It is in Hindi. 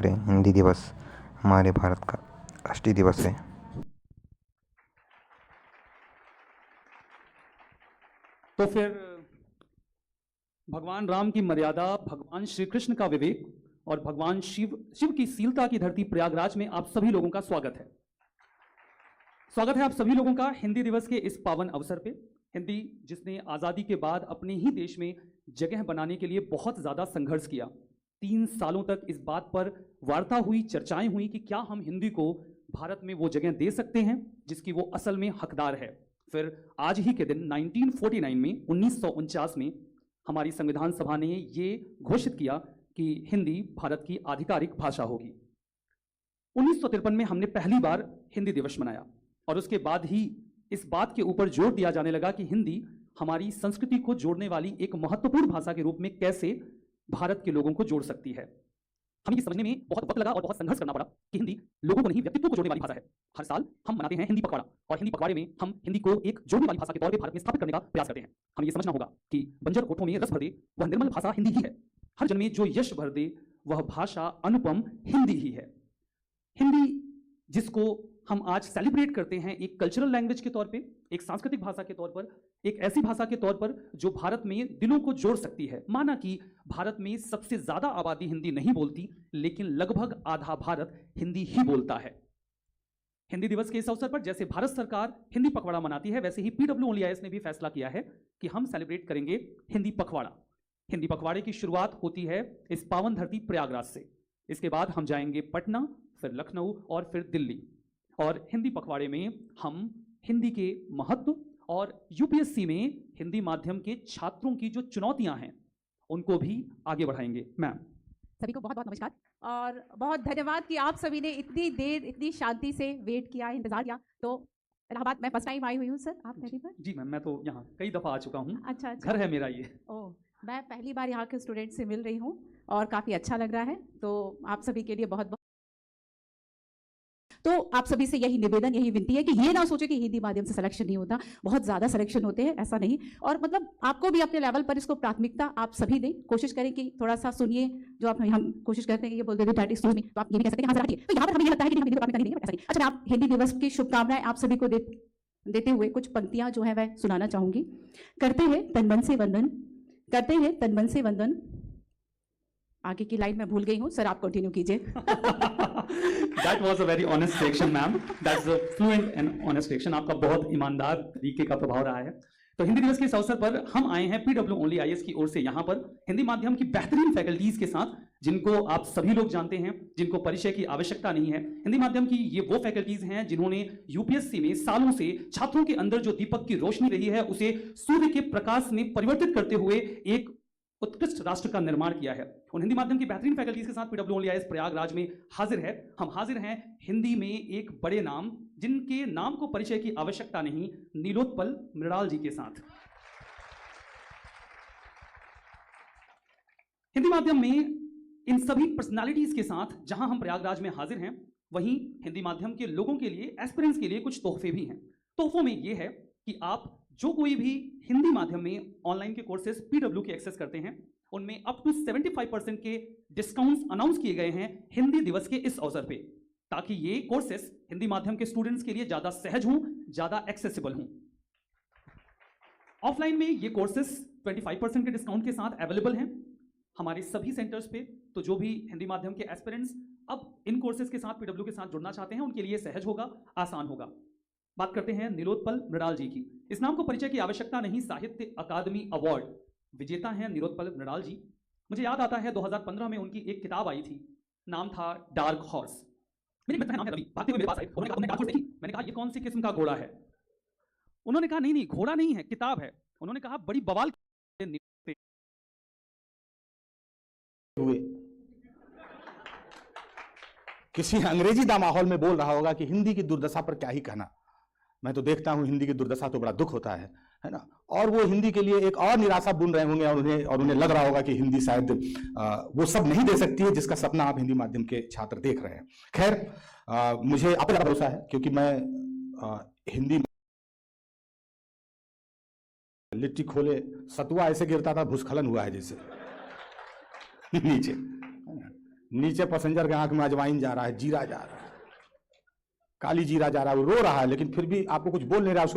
मित्रे, हिंदी दिवस हमारे भारत का राष्ट्रीय दिवस है। तो फिर भगवान राम की मर्यादा, भगवान श्री कृष्ण का विवेक और भगवान शिव की शीलता की धरती प्रयागराज में आप सभी लोगों का स्वागत है। स्वागत है आप सभी लोगों का हिंदी दिवस के इस पावन अवसर पे। हिंदी जिसने आज़ादी के बाद अपने ही देश में जगह बनाने के लिए बहुत ज़्यादा संघर्ष किया। 3 सालों तक इस बात पर वार्ता हुई, चर्चाएं हुई कि क्या हम हिंदी को भारत में वो जगह दे सकते हैं जिसकी वो असल में हकदार है। फिर आज ही के दिन 1949 में 1949 में हमारी संविधान सभा ने ये घोषित किया कि हिंदी भारत की आधिकारिक भाषा होगी। 1953 में हमने पहली बार हिंदी दिवस मनाया और उसके बाद ही इस बात के ऊपर जोर दिया जाने लगा कि हिंदी हमारी संस्कृति को जोड़ने वाली एक महत्वपूर्ण भाषा के रूप में कैसे भारत के लोगों को जोड़ सकती है। हमें ये समझने में बहुत वक्त लगा और बहुत संघर्ष करना पड़ा कि हिंदी लोगों को नहीं, व्यक्तित्व को जोड़ने वाली भाषा है। हर साल हम मनाते हैं हिंदी पखवाड़ा और हिंदी पखवाड़े में हम हिंदी को एक जोड़ने वाली भाषा के तौर पे भारत में स्थापित करने का प्रयास करते हैं। हमें ये समझना होगा कि बंजर होठों में रस भर दे वह निर्मल भाषा हिंदी ही है। हर जन में जो यश भर दे वह भाषा अनुपम हिंदी ही है। हिंदी जिसको हम आज सेलिब्रेट करते हैं एक कल्चरल लैंग्वेज के तौर पे, एक सांस्कृतिक भाषा के तौर पर, एक ऐसी भाषा के तौर पर जो भारत में दिलों को जोड़ सकती है। माना कि भारत में सबसे ज्यादा आबादी हिंदी नहीं बोलती, लेकिन लगभग आधा भारत हिंदी ही बोलता है। हिंदी दिवस के इस अवसर पर जैसे भारत सरकार हिंदी पखवाड़ा मनाती है, वैसे ही PWOIS ने भी फैसला किया है कि हम सेलिब्रेट करेंगे हिंदी पखवाड़ा। हिंदी पखवाड़े की शुरुआत होती है इस पावन धरती प्रयागराज से। इसके बाद हम जाएंगे पटना, फिर लखनऊ और फिर दिल्ली। और हिंदी पखवाड़े में हम हिंदी के महत्व और UPSC में हिंदी माध्यम के छात्रों की जो चुनौतियां हैं उनको भी आगे बढ़ाएंगे। मैम सभी को बहुत बहुत नमस्कार और बहुत धन्यवाद कि आप सभी ने इतनी देर इतनी शांति से वेट किया, इंतजार किया। तो इलाहाबाद मैं फर्स्ट टाइम आई हुई हूँ सर, आप पहली बार? जी मैम, मैं तो यहाँ कई दफ़ा आ चुका हूँ। अच्छा, घर है मेरा ये। ओह, मैं पहली बार यहाँ के स्टूडेंट से मिल रही हूँ और काफ़ी अच्छा लग रहा है। तो आप सभी के लिए बहुत बहुत तो आप सभी से यही निवेदन, यही विनती है कि ये ना सोचे कि हिंदी माध्यम से सिलेक्शन नहीं होता। बहुत ज़्यादा सिलेक्शन होते हैं, ऐसा नहीं। और मतलब आपको भी अपने लेवल पर इसको प्राथमिकता आप सभी दें। कोशिश करें कि थोड़ा सा सुनिए जो आप हम कोशिश करते हैं कि ये बोलते हैं डैट स्कूल में, तो आप ये भी कह सकते हैं हाँ रखिए। तो यहाँ पर हमें ये लगता है कि हम हिंदी को प्राथमिकता नहीं देंगे, ऐसा नहीं। अच्छा, आप हिंदी दिवस की शुभकामनाएं आप सभी को देते हुए कुछ पंक्तियाँ जो है वह सुनाना चाहूँगी। करते हैं तन मन से वंदन, करते हैं तन मन से वंदन। आगे की लाइन मैं भूल गई हूँ सर, आप कंटिन्यू कीजिए। That was a very honest reaction, ma'am. That's a fluent and honest reaction. आपका बहुत ईमानदार तरीके का प्रभाव रहा है। तो हिंदी दिवस के इस अवसर पर हम आए हैं PWOIS की ओर से यहाँ पर हिंदी माध्यम की बेहतरीन फैकल्टीज के साथ, जिनको आप सभी लोग जानते हैं, जिनको परिचय की आवश्यकता नहीं है। हिंदी माध्यम की ये वो फैकल्टीज हैं जिन्होंने UPSC में सालों से छात्रों के अंदर जो दीपक की रोशनी रही है उसे सूर्य के प्रकाश में परिवर्तित करते हुए एक उत्कृष्ट राष्ट्र का निर्माण किया है। उन हिंदी माध्यम की बेहतरीन फैकल्टीज के साथ PWOIS प्रयागराज में हाजिर है। हम हाजिर हैं हिंदी में एक बड़े नाम, जिनके नाम को परिचय की आवश्यकता नहीं, नीलोत्पल मृणाल जी के साथ। हिंदी माध्यम में इन सभी पर्सनालिटीज के साथ जहां हम प्रयागराज में हाजिर हैं, वहीं हिंदी माध्यम के लोगों के लिए, एस्पिरेंट्स के लिए कुछ तोहफे भी हैं। तोहफों में यह है कि आप जो कोई भी हिंदी माध्यम में ऑनलाइन के कोर्सेज PW के एक्सेस करते हैं, उनमें अप टू 75% के डिस्काउंट्स अनाउंस किए गए हैं हिंदी दिवस के इस अवसर पे, ताकि ये कोर्सेज हिंदी माध्यम के स्टूडेंट्स के लिए ज्यादा सहज हों, ज्यादा एक्सेसिबल हों। ऑफलाइन में ये कोर्सेज 25% के डिस्काउंट के साथ अवेलेबल हैं हमारे सभी सेंटर्स पे। तो जो भी हिंदी माध्यम के एस्पिरेंट्स अब इन कोर्सेज के साथ PW के साथ जुड़ना चाहते हैं, उनके लिए सहज होगा, आसान होगा। बात करते हैं नीलोत्पल मृणाल जी की। इस नाम को परिचय की आवश्यकता नहीं, साहित्य अकादमी अवार्ड विजेता हैं नीलोत्पल मृणाल जी। मुझे याद आता है 2015 में उनकी एक किताब आई थी, नाम था डार्क हॉर्स। मेरे मित्र का नाम है रवि, भागते हुए मेरे पास आए, उन्होंने कहा तुमने डार्क हॉर्स देखी? मैंने कहा ये कौन सी किस्म का घोड़ा है? उन्होंने कहा नहीं घोड़ा नहीं है, किताब है। उन्होंने कहा बड़ी बवाल हुए किसी अंग्रेजी दा माहौल में बोल रहा होगा कि हिंदी की दुर्दशा पर क्या ही कहना। मैं तो देखता हूं हिंदी की दुर्दशा तो बड़ा दुख होता है ना। और वो हिंदी के लिए एक और निराशा बुन रहे होंगे और उन्हें लग रहा होगा कि हिंदी शायद वो सब नहीं दे सकती है जिसका सपना आप हिंदी माध्यम के छात्र देख रहे हैं। खैर, मुझे आप पर भरोसा है क्योंकि मैं हिंदी लिट्टी खोले सतुआ ऐसे गिरता था, भूस्खलन हुआ है जैसे नीचे। नीचे पैसेंजर के आंख में अजवाइन जा रहा है, जीरा जा रहा है, काली जीरा जा रहा है, वो रो रहा है, लेकिन फिर भी आपको कुछ बोल नहीं रहा है।